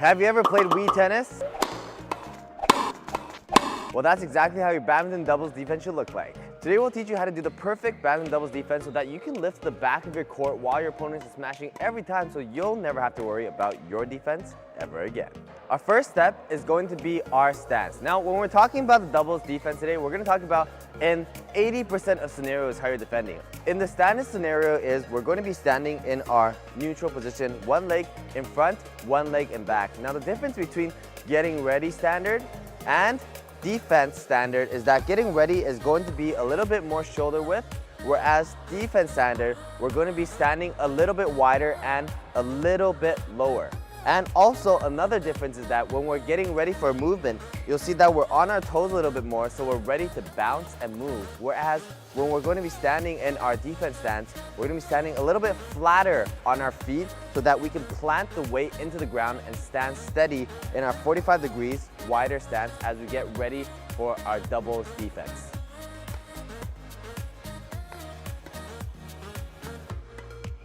Have you ever played Wii tennis? Well, that's exactly how your badminton doubles defense should look like. Today we'll teach you how to do the perfect badminton doubles defense so that you can lift the back of your court while your opponent is smashing every time, so you'll never have to worry about your defense ever again. Our first step is going to be our stance. Now, when we're talking about the doubles defense today, we're going to talk about in 80% of scenarios how you're defending. In the standard scenario is we're going to be standing in our neutral position, one leg in front, one leg in back. Now, the difference between getting ready standard and defense standard is that getting ready is going to be a little bit more shoulder width, whereas defense standard, we're going to be standing a little bit wider and a little bit lower. And also another difference is that when we're getting ready for a movement, you'll see that we're on our toes a little bit more, so we're ready to bounce and move. Whereas when we're going to be standing in our defense stance, we're going to be standing a little bit flatter on our feet so that we can plant the weight into the ground and stand steady in our 45 degrees wider stance as we get ready for our doubles defense.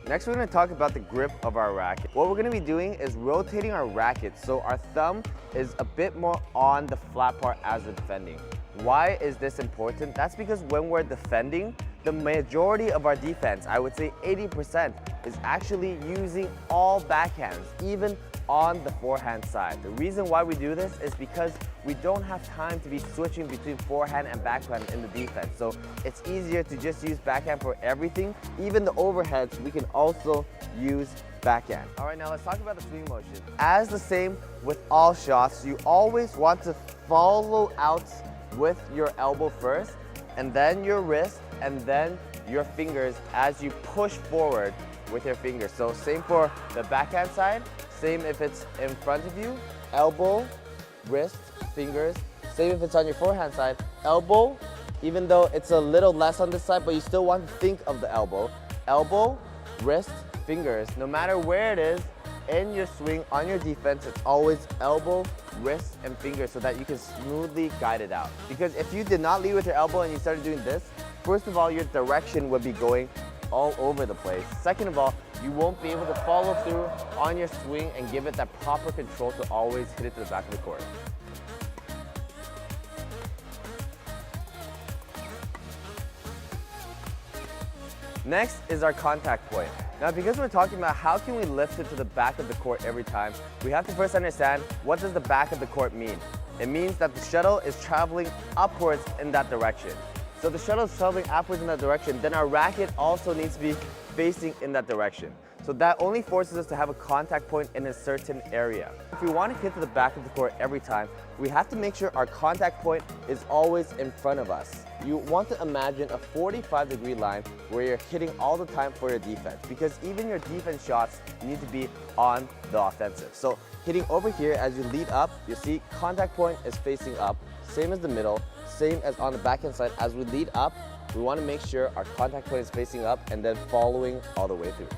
Next, we're going to talk about the grip of our racket. What we're going to be doing is rotating our racket so our thumb is a bit more on the flat part as we're defending. Why is this important? That's because when we're defending, the majority of our defense, I would say 80%, is actually using all backhands, even on the forehand side. The reason why we do this is because we don't have time to be switching between forehand and backhand in the defense. So it's easier to just use backhand for everything. Even the overheads, we can also use backhand. All right, now let's talk about the swing motion. As the same with all shots, you always want to follow out with your elbow first, and then your wrist, and then your fingers as you push forward with your fingers. So same for the backhand side, same if it's in front of you, elbow, wrist, fingers. Same if it's on your forehand side, elbow, even though it's a little less on this side, but you still want to think of the elbow. Elbow, wrist, fingers. No matter where it is in your swing on your defense, it's always elbow, wrist, and fingers so that you can smoothly guide it out. Because if you did not lead with your elbow and you started doing this, first of all, your direction would be going all over the place. Second of all, you won't be able to follow through on your swing and give it that proper control to always hit it to the back of the court. Next is our contact point. Now, because we're talking about how can we lift it to the back of the court every time, we have to first understand what does the back of the court mean. It means that the shuttle is traveling upwards in that direction. So the shuttle is traveling upwards in that direction, then our racket also needs to be facing in that direction. So that only forces us to have a contact point in a certain area. If we want to hit to the back of the court every time, we have to make sure our contact point is always in front of us. You want to imagine a 45-degree line where you're hitting all the time for your defense, because even your defense shots need to be on the offensive. So hitting over here as you lead up, you see contact point is facing up, same as the middle, same as on the backhand side. As we lead up, we want to make sure our contact point is facing up and then following all the way through.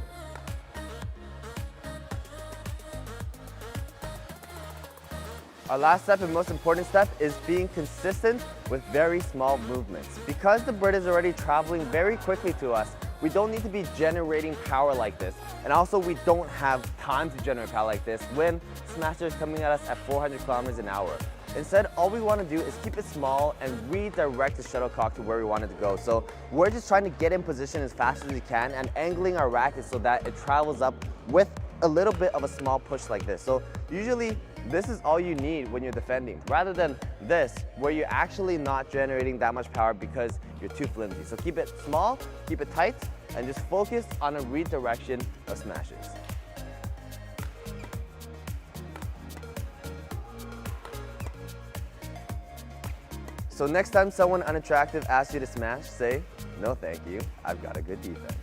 Our last step and most important step is being consistent with very small movements. Because the bird is already traveling very quickly to us, we don't need to be generating power like this. And also we don't have time to generate power like this when Smasher is coming at us at 400 kilometers an hour. Instead, all we want to do is keep it small and redirect the shuttlecock to where we want it to go. So we're just trying to get in position as fast as we can and angling our racket so that it travels up with a little bit of a small push like this. So usually this is all you need when you're defending, rather than this, where you're actually not generating that much power because you're too flimsy. So keep it small, keep it tight, and just focus on a redirection of smashes. So next time someone unattractive asks you to smash, say, "No thank you, I've got a good defense."